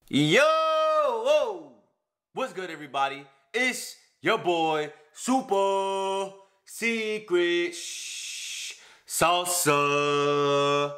Yo, whoa, what's good, everybody? It's your boy, Super Secret Salsa.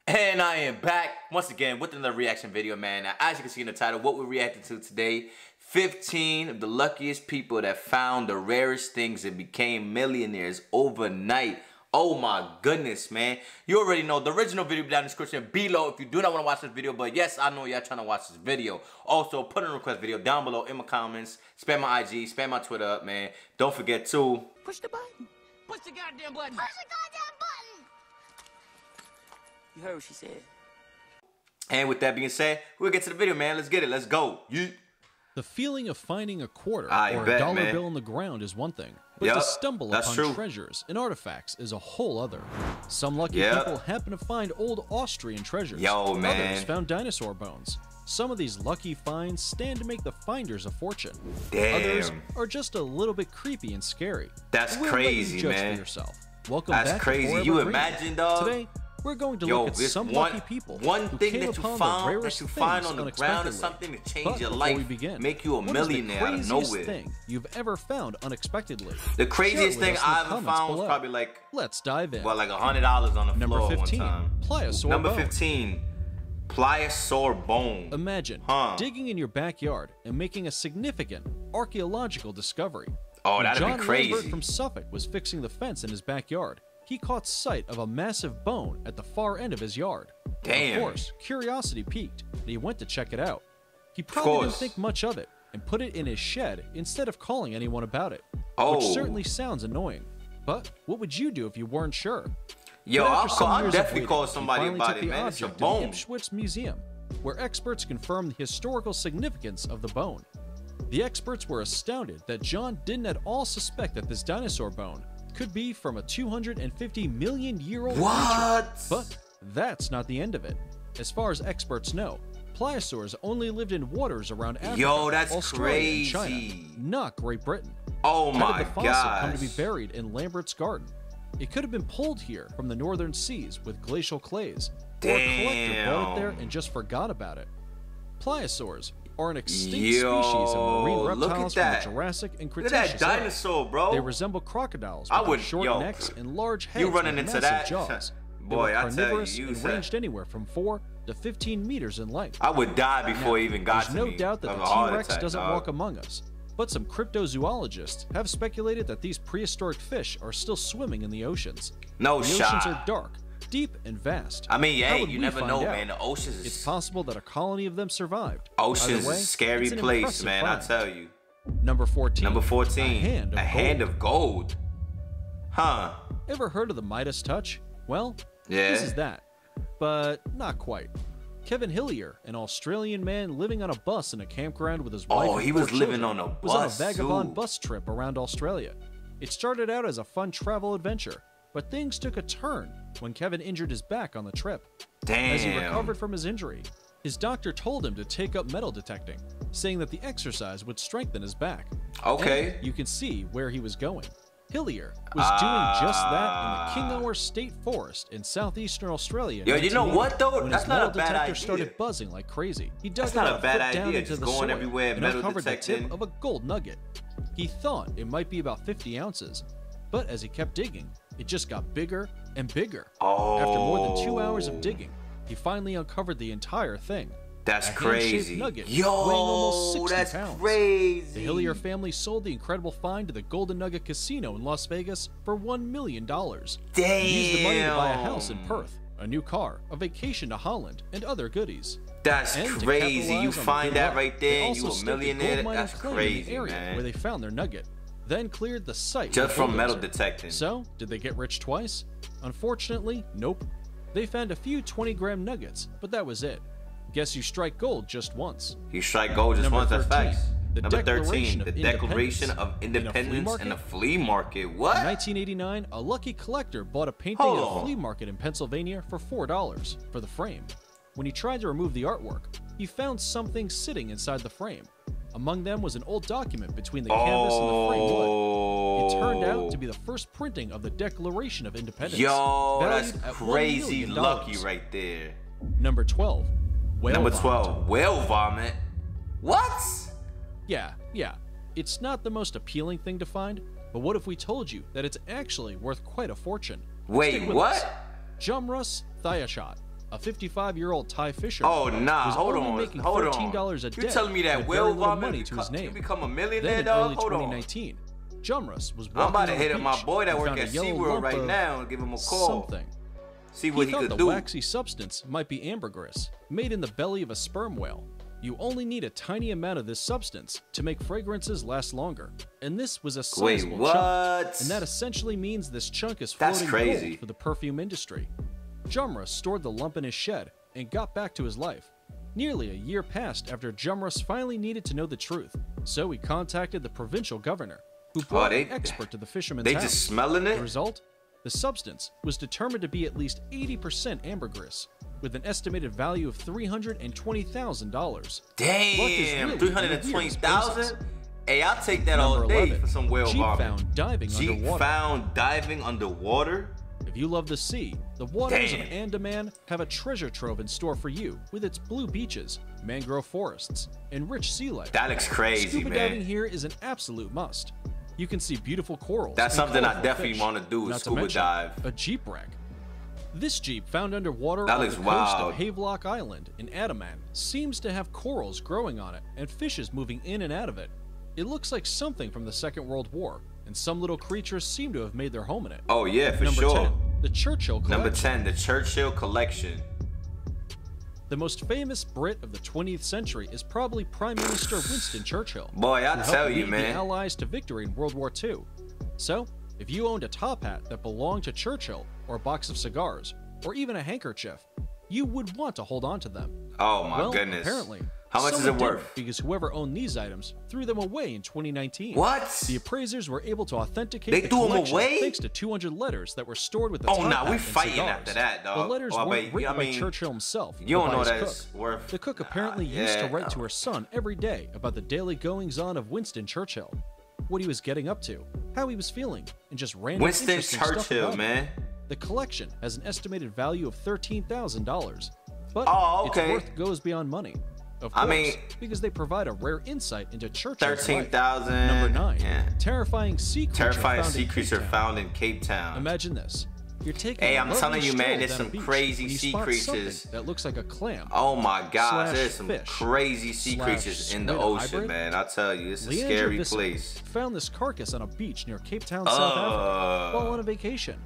And I am back once again with another reaction video, man. Now, as you can see in the title, what we're reacting to today, 15 of the luckiest people that found the rarest things and became millionaires overnight. Oh my goodness, man. You already know the original video down in the description below if you do not want to watch this video. But yes, I know y'all trying to watch this video. Also, put in a request video down below in my comments. Spam my IG, spam my Twitter up, man. Don't forget to push the button. Push the goddamn button. Push the goddamn button. You heard what she said. And with that being said, we'll get to the video, man. Let's get it. Let's go. The feeling of finding a quarter or a dollar bill on the ground is one thing, but to stumble upon treasures and artifacts is a whole other. Some lucky people happen to find old Austrian treasures. Others found dinosaur bones. Some of these lucky finds stand to make the finders a fortune. Others are just a little bit creepy and scary. That's crazy, judge man. For yourself. Welcome back. That's crazy. You imagine, dog? Today, we're going to look at some lucky people one thing who that you find on the ground or something to change your life, make you a millionaire out of nowhere. What is the craziest thing you've ever found unexpectedly? The craziest thing I ever found was probably like, let's dive in. Well, like $100 on the floor 15, one time. Pliosaur Number bone. 15, Pliosaur bone. Imagine digging in your backyard and making a significant archaeological discovery. Oh, that'd be crazy. John Lambert from Suffolk was fixing the fence in his backyard. He caught sight of a massive bone at the far end of his yard. Damn. Of course, curiosity piqued, and he went to check it out. He probably didn't think much of it and put it in his shed instead of calling anyone about it. Which certainly sounds annoying. But what would you do if you weren't sure? Yo, I'll definitely call somebody about it, man. It's a bone. To the Ipswich Museum, where experts confirmed the historical significance of the bone. The experts were astounded that John didn't at all suspect that this dinosaur bone could be from a 250-million-year-old creature. But that's not the end of it. As far as experts know, pliosaurs only lived in waters around Africa, Australia, and China, not Great Britain. Oh my How did the fossil come to be buried in Lambert's garden? It could have been pulled here from the northern seas with glacial clays, or a collector brought it there and just forgot about it. Pliosaurs are an extinct species of marine reptiles from the Jurassic and Cretaceous. Look at that dinosaur, bro. They resemble crocodiles with short necks and large heads with massive jaws. Boy, I tell you, and ranged anywhere from 4 to 15 meters in length. I would die before it even got to me. There's no doubt that the T-Rex doesn't walk among us, but some cryptozoologists have speculated that these prehistoric fish are still swimming in the oceans. The oceans are dark, deep, and vast. I mean, yeah, you never know, man. The oceans. It's possible that a colony of them survived. Oceans is a scary place, man. I tell you. Number 14. Number 14. A hand of gold. Huh? Ever heard of the Midas touch? Well, this is that, but not quite. Kevin Hillier, an Australian man living on a bus in a campground with his wife and 4 he was children, living on a bus, was on a vagabond bus trip around Australia. It started out as a fun travel adventure, but things took a turn when Kevin injured his back on the trip. As he recovered from his injury, his doctor told him to take up metal detecting, saying that the exercise would strengthen his back. And you can see where he was going. Hillier was doing just that in the Kingower State Forest in southeastern Australia. Yo, you know what though? That's not a bad idea. When his metal detector started buzzing like crazy, he dug about a foot down into the soil and uncovered the tip of a gold nugget. He thought it might be about 50 ounces, but as he kept digging, it just got bigger and bigger. After more than 2 hours of digging, he finally uncovered the entire thing. That's crazy. Nugget Yo, weighing almost 60 that's pounds. crazy. The Hillier family sold the incredible find to the Golden Nugget Casino in Las Vegas for $1 million. Damn. He used the money to buy a house in Perth, a new car, a vacation to Holland, and other goodies. That's crazy. You find that right there and you a millionaire. That's crazy, man. Where they found their nugget, then cleared the site just from metal detecting. So, did they get rich twice? Unfortunately, nope. They found a few 20-gram nuggets, but that was it. Guess you strike gold just once. You strike gold just once, that's facts. Number 13, the Declaration of Independence in a flea market. What? In 1989, a lucky collector bought a painting at a flea market in Pennsylvania for $4 for the frame. When he tried to remove the artwork, he found something sitting inside the frame. Among them was an old document between the canvas and the frame wood. It turned out to be the first printing of the Declaration of Independence. Yo, that's crazy lucky right there. Number 12. Whale Number vomit. 12, whale vomit. What? Yeah. It's not the most appealing thing to find, but what if we told you that it's actually worth quite a fortune? Wait, Stick with what? us. Jumrus Thayashot, a 55-year-old Thai fisherman. Oh, nah, was hold only on. making Hold $13 on. a day. You telling me that with whale very little vomit money to his name. you become a Then millionaire, in dog? early Hold on. 2019, Jumrus was walking I'm about to on hit the up my beach boy that and work found at a yellow SeaWorld lump right of now and give him a call. Something. See what he thought could the do. waxy substance might be ambergris, made in the belly of a sperm whale. You only need a tiny amount of this substance to make fragrances last longer, and this was a sizable what? chunk. And that essentially means this chunk is That's floating crazy. gold for the perfume industry. Jumrus stored the lump in his shed and got back to his life. Nearly a year passed after Jumrus finally needed to know the truth, so he contacted the provincial governor, who brought an expert to the fisherman's They house. just smelling it? The result? The substance was determined to be at least 80% ambergris, with an estimated value of $320,000. Damn, 320,000? Hey, I'll take that all Number day 11, for some whale Jeep vomit. found diving underwater. Found diving underwater? If you love the sea, the waters Damn. of Andaman have a treasure trove in store for you, with its blue beaches, mangrove forests, and rich sea life. That looks crazy, Scuba man. diving here is an absolute must. You can see beautiful corals. That's and something I colorful definitely fish, wanna do is not to scuba mention dive. A Jeep wreck. This Jeep found underwater That on the looks coast wild. of Havelock Island in Andaman seems to have corals growing on it and fishes moving in and out of it. It looks like something from the Second World War, and some little creatures seem to have made their home in it. Oh yeah, for Number sure. 10, the Churchill Collection. Number 10, the Churchill Collection. The most famous Brit of the 20th century is probably Prime Minister Winston Churchill. Boy, I who tell helped you, lead man. the Allies to victory in World War II. So, if you owned a top hat that belonged to Churchill, or a box of cigars, or even a handkerchief, you would want to hold on to them. Oh my Well, goodness. apparently, How much is someone it didn't, worth? because whoever owned these items threw them away in 2019. What? The appraisers were able to authenticate They the threw 'em collection away? thanks to 200 letters that were stored with the Oh, top nah, hat we and fighting cigars. after that, dog. The letters Oh, weren't but, written I mean, by Churchill himself, you don't but know by his that's cook. worth. The cook apparently used to yeah, write to her son every day about the daily goings-on of Winston Churchill, what he was getting up to, how he was feeling, and just random Winston interesting stuff Churchill, about him. man. The collection has an estimated value of $13,000, but Oh, okay. its worth goes beyond money. Of I course, mean, because they provide a rare insight into Churchill's life. 13,000. Number 9. Yeah. Terrifying sea creature Terrifying found sea in Cape creature Town. found in Cape Town. Imagine this. You're taking Hey, a I'm lovely telling you, man, stroll there's down some a beach crazy when you sea spot creatures. something that looks like a clam. Oh my gosh, slash there's some fish, crazy sea slash creatures in the squid ocean, hybrid. man. I tell you, it's a Leandra scary Visser place. found this carcass on a beach near Cape Town, South Africa, while on a vacation.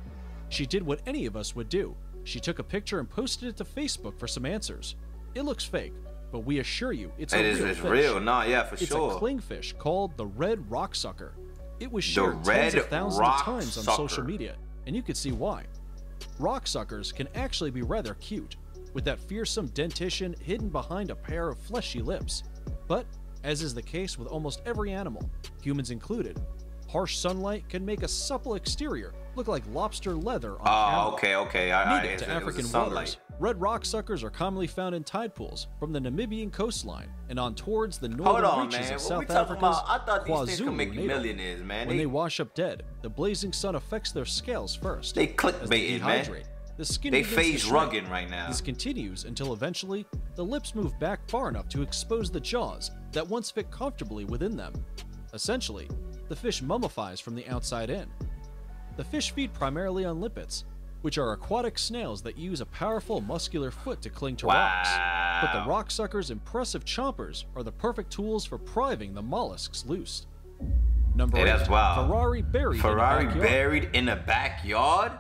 She did what any of us would do. She took a picture and posted it to Facebook for some answers. It looks fake, but we assure you it's a real It's fish. real. No, yeah, for It's sure. a clingfish called the red rocksucker. It was The shared tens red of thousands of times on rocksucker. social media, and you could see why. Rocksuckers can actually be rather cute, with that fearsome dentition hidden behind a pair of fleshy lips. But, as is the case with almost every animal, humans included, harsh sunlight can make a supple exterior look like lobster leather on camera. Okay. I Native to it was the African sunlight. waters, red rocksuckers are commonly found in tide pools from the Namibian coastline and on towards the Hold northern on, reaches man. of What we South talking Africa's about? I thought these things could make you KwaZulu-Natal. millionaires, man. When they wash up dead, the blazing sun affects their scales first. They As they clickbaiting, man. dehydrate, the skin They begins to phase shrink. rugging right now. This continues until eventually the lips move back far enough to expose the jaws that once fit comfortably within them. Essentially, the fish mummifies from the outside in. The fish feed primarily on limpets, which are aquatic snails that use a powerful muscular foot to cling to rocks. But the rocksucker's impressive chompers are the perfect tools for priving the mollusks loose. Number 8. that's wild. Ferrari buried in a backyard. buried in a backyard?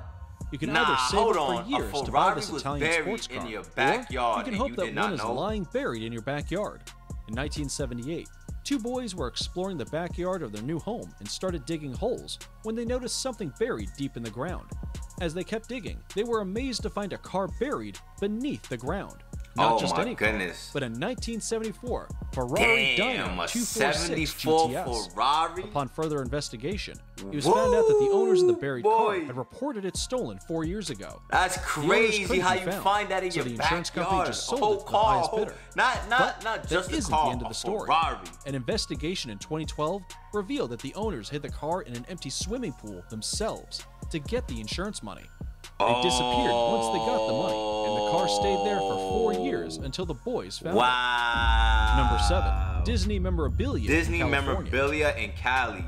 You can Nah, either save hold it on. for years A to buy Ferrari this was Italian buried sports in car, your or backyard you can and hope you that did not one is know? lying buried in your backyard. In 1978, two boys were exploring the backyard of their new home and started digging holes when they noticed something buried deep in the ground. As they kept digging, they were amazed to find a car buried beneath the ground. Not Oh just my any car, goodness. but a 1974 Ferrari Damn, Dyno a 246 74 GTS. Ferrari? Upon further investigation, it was found out that the owners of the buried car boy. had reported it stolen 4 years ago. That's The owners crazy couldn't how be you found, find that in so your the insurance company backyard. just A sold whole it to the car, highest whole- bidder. not But just that a isn't car, the end of a the story. Ferrari. An investigation in 2012 revealed that the owners hid the car in an empty swimming pool themselves to get the insurance money. They disappeared once they got the money, and the car stayed there for 4 years until the boys found it. Number 7. Disney memorabilia Disney in California. memorabilia in Cali.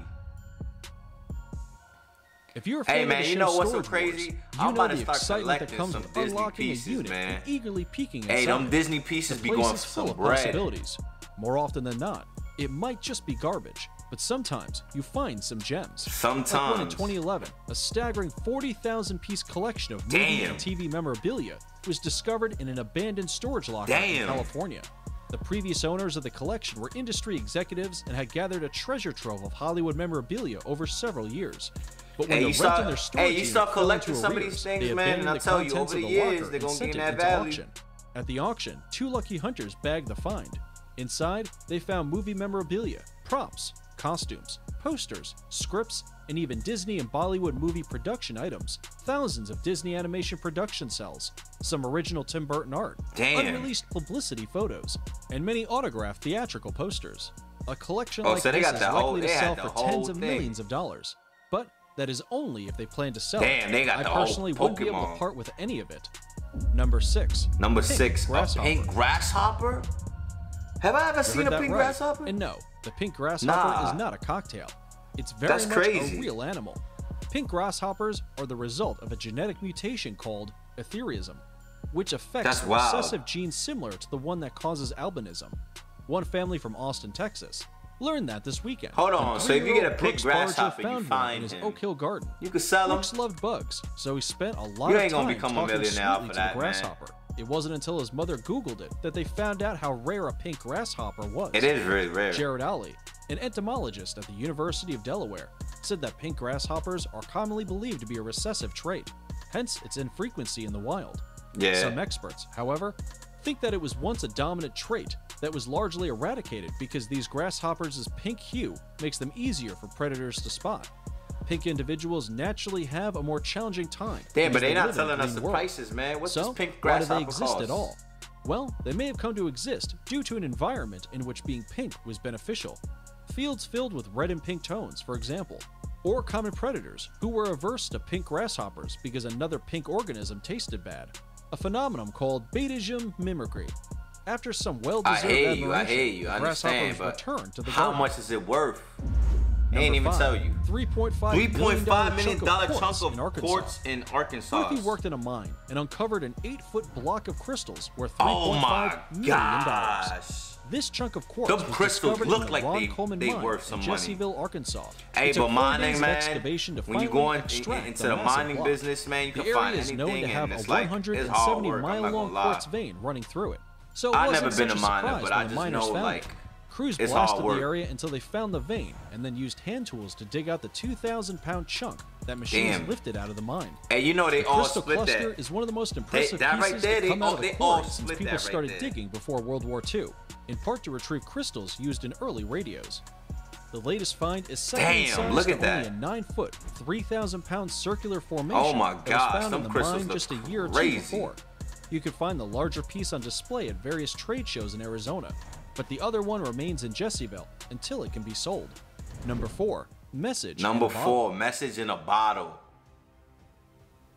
If you're a fan Hey man, of the you show know what's so Storage crazy? Wars, I'm you know about to the start excitement that collecting comes some with Disney unlocking pieces, a unit man. and eagerly peeking inside. Hey, them Disney pieces The be place going is for full some of bread. possibilities. More often than not, it might just be garbage, but sometimes you find some gems. Sometimes. Like one in 2011, a staggering 40,000-piece collection of movie and TV memorabilia was discovered in an abandoned storage locker in California. The previous owners of the collection were industry executives and had gathered a treasure trove of Hollywood memorabilia over several years. But when Hey, the you rent start, in their storage you unit start fell collecting into some of arrears, these they things, man, and abandoned I'll the tell you, contents over of the locker years, they're and gonna sent get in it that into value. auction. At the auction, 2 lucky hunters bagged the find. Inside, they found movie memorabilia, props, costumes, posters, scripts, and even Disney and Bollywood movie production items, thousands of Disney animation production cells, some original Tim Burton art, unreleased publicity photos, and many autographed theatrical posters. A collection like so they this got is the likely whole- to they sell had the for whole tens of thing. millions of dollars. But that is only if they plan to sell Damn, it. they got I the whole personally wouldn't be able to Pokemon. part with any of it. Number 6. Number Pink 6, a grasshopper. pink grasshopper? Have I ever You seen heard a that pink right. grasshopper? And no, the pink grasshopper Nah. is not a cocktail. It's very That's much crazy. a real animal. Pink grasshoppers are the result of a genetic mutation called etherism, which affects That's a wild. recessive gene similar to the one that causes albinism. One family from Austin, Texas, learned that this weekend. Hold on, An so if you get a 3-year-old pink Brooks Barger grasshopper, you found one find in his him. Oak Hill garden. You could sell them. Brooks loved bugs, so he spent a lot You of ain't time gonna become a talking millionaire off sweetly of to that, the man. grasshopper. It wasn't until his mother Googled it that they found out how rare a pink grasshopper was. It is really rare. Jared Alley, an entomologist at the University of Delaware, said that pink grasshoppers are commonly believed to be a recessive trait, hence its infrequency in the wild. Yeah. Some experts, however, think that it was once a dominant trait that was largely eradicated because these grasshoppers' pink hue makes them easier for predators to spot. Pink individuals naturally have a more challenging time. Damn, because but they they not live in a telling us green the world. prices, man. What's So, this pink why do grasshopper they exist cost? at all? Well, they may have come to exist due to an environment in which being pink was beneficial. Fields filled with red and pink tones, for example, or common predators who were averse to pink grasshoppers because another pink organism tasted bad. A phenomenon called betaism mimicry. After some well-deserved admiration, I hear you, the I understand, grasshoppers but returned to the how garden. much is it worth? They ain't Number even 5, tell you. $3.5 million $3.5 chunk million of quartz in Arkansas. What if he worked in a mine and uncovered an 8-foot block of crystals worth Oh my $3.5 million? gosh. This chunk of quartz Them was crystals discovered look in the like Ron Coleman they mine worth some in money. Jesseville, Arkansas. Hey, It took but 4 mining, days of man, excavation to when you finally go extract into the the massive mining block. business, man, you The can find area is known anything, to have and a it's like, it's hard work, I'm not 170-mile-long gonna lie. quartz vein running through it. So it I've wasn't never been such a miner, surprise but when I the just miners know, found like, it. Crews it's hard blasted the work. area until they found the vein, and then used hand tools to dig out the 2,000-pound chunk that machines Damn. lifted out of the mine. Hey, you know they The all crystal split cluster that. is one of the most impressive that right pieces there, to come out of the they all quarry since split people that right started there. digging before World War II, in part to retrieve crystals used in early radios. The latest find is second in Damn, size look to at that. only a 9-foot, 3,000-pound circular formation Oh my that gosh, was found them in the crystals mine look just a year or two crazy. before. You could find the larger piece on display at various trade shows in Arizona, but the other one remains in Jesseville until it can be sold. Number 4. Message in Number a bottle. 4, message in a bottle.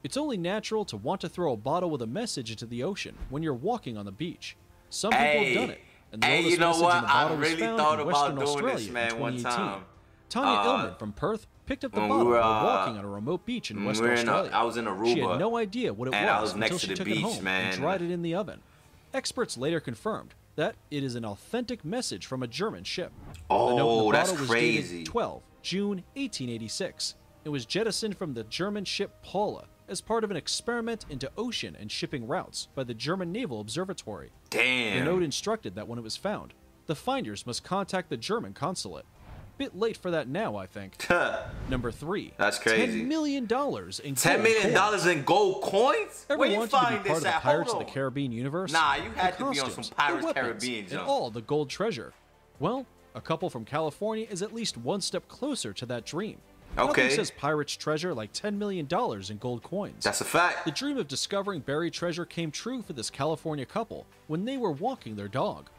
It's only natural to want to throw a bottle with a message into the ocean when you're walking on the beach. Some people have done it, and the Hey, oldest you know message what? in the I bottle was really found thought in about Western doing Australia this, man, in one 2018. time. Tanya Illman from Perth picked up the when bottle we were, while walking on a remote beach in Western Australia. I was in Aruba, She had no idea what it and I was was next until to she the took beach, it home man. and dried it in the oven. Experts later confirmed that it is an authentic message from a German ship. The note in the Oh, that's bottle was crazy. dated 12 June 1886. It was jettisoned from the German ship Paula as part of an experiment into ocean and shipping routes by the German Naval Observatory. Damn. The note instructed that when it was found, the finders must contact the German consulate. Bit late for that now, I think. Number 3. That's crazy. $10 million in gold $10 million coins. in gold coins? Where Everyone you wanted to find be part this of the at? Pirates of Hold the on. Caribbean universe. Nah, you had the to be on costumes, some Pirates the weapons, Caribbean and junk. all the gold treasure. Well, a couple from California is at least one step closer to that dream. Okay. Nothing says pirates treasure like $10 million in gold coins. That's a fact. The dream of discovering buried treasure came true for this California couple when they were walking their dog.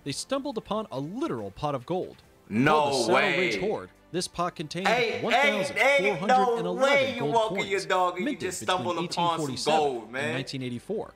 They stumbled upon a literal pot of gold. No called the Saddle way. Ridge Hoard, This pot contained Ain't 1,411 no way you gold walking coins, your dog and you minted just stumbled between upon some 1847 gold, man. and 1984.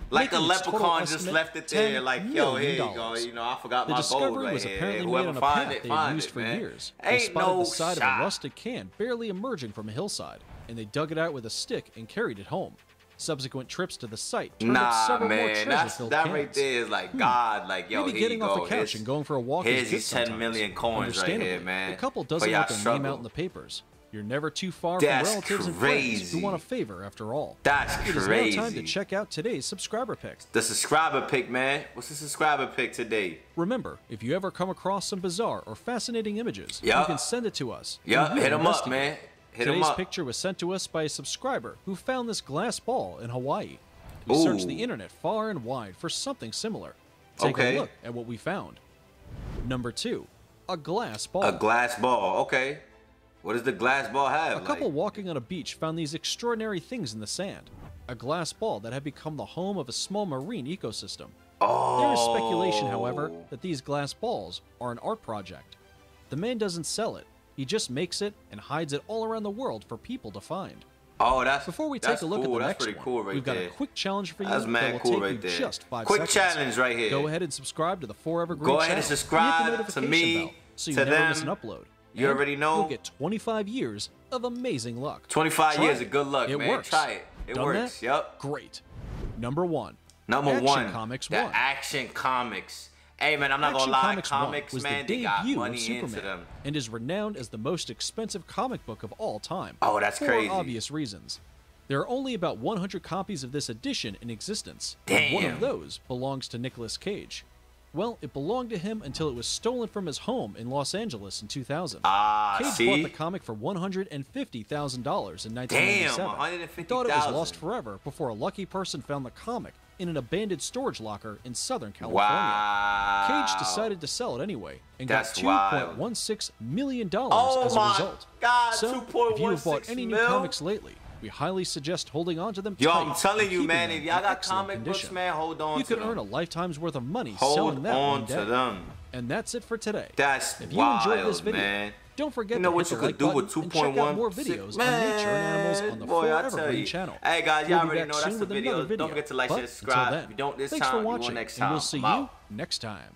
Like a making its total leprechaun just estimate left it there, like, yo, here you $10 go. million. You know, I forgot The my gold discovery right was here. apparently made Whoever on a find path it, they find had used it, for man. years. They Ain't spotted no the side shot. of a rusted can barely emerging from a hillside, and they dug it out with a stick and carried it home. Subsequent trips to the site turned up Nah, several more man, treasure-filled that cans. right there is like God, like, yo, Maybe here getting you off go. the couch and going for a walk Here's is these good 10 sometimes. million coins right here, Understandably, man. the couple For doesn't y'all want their name struggle. out in the papers. You're never too far That's from relatives and friends crazy. who want a favor after all. That's It is crazy. now time to check out today's subscriber pick. The subscriber pick, man. What's the subscriber pick today? Remember, if you ever come across some bizarre or fascinating images, you Yup. can send it to us. and Yup, we'll hit 'em up, investigate. man. Hit 'em Today's up. picture was sent to us by a subscriber who found this glass ball in Hawaii. We Ooh. searched the internet far and wide for something similar. Take Okay. a look at what we found. Number 2, a glass ball. A glass ball. Okay. What does the glass ball have? A couple like? walking on a beach found these extraordinary things in the sand. A glass ball that had become the home of a small marine ecosystem. Oh. There is speculation, however, that these glass balls are an art project. The man doesn't sell it. He just makes it and hides it all around the world for people to find. Oh, that's Before we that's take a look cool. at the That's next pretty one, cool right we've got there. a quick challenge for you That's that mad will cool take right you there. just 5 Quick seconds. challenge right here. Go ahead and subscribe to the Forever Green Go ahead channel. and subscribe Hit the to notification me, bell so you to never miss them. an upload. You And already know. You'll get 25 years of amazing luck. 25 Try years it. of good luck, It man. works. Try it. It Done works. that? Yep. Great. Number 1. Number Action 1. Comics the 1. Action Comics. Hey, man, I'm not Action gonna lie. Comics 1 Comics, was man, the they got debut of money Superman into them. and is renowned as the most expensive comic book of all time. Oh, that's for crazy. obvious reasons. There are only about 100 copies of this edition in existence. And one Damn. of those belongs to Nicolas Cage. Well, it belonged to him until it was stolen from his home in Los Angeles in 2000. Ah, Cage see? bought the comic for $150,000 in 1997. Damn, He thought it was $150,000. lost forever before a lucky person found the comic in an abandoned storage locker in Southern California. Wow. Cage decided to sell it anyway and That's got wild. $2.16 million Oh as a my result. God, So, if you have bought 2.16 any new mil? comics lately, we highly suggest holding on to them Yo, tight I'm telling and you, keeping man, them if y'all in got excellent comic books, condition. man, hold on You to could them. earn a lifetime's worth of money Hold selling that on one to day. them. And that's it for today. That's If you enjoyed this wild, video, man. don't forget You know to what hit you the could like do button with and check out more 2.16? videos on nature and animals on the Boy, I Forever tell Green you. channel. Hey, guys, We'll y'all be already back know soon that's the with video. another video. Don't forget to like, But share, until subscribe. then, If you don't this thanks time, for you watching, will next and we'll time. see I'm you out. next time.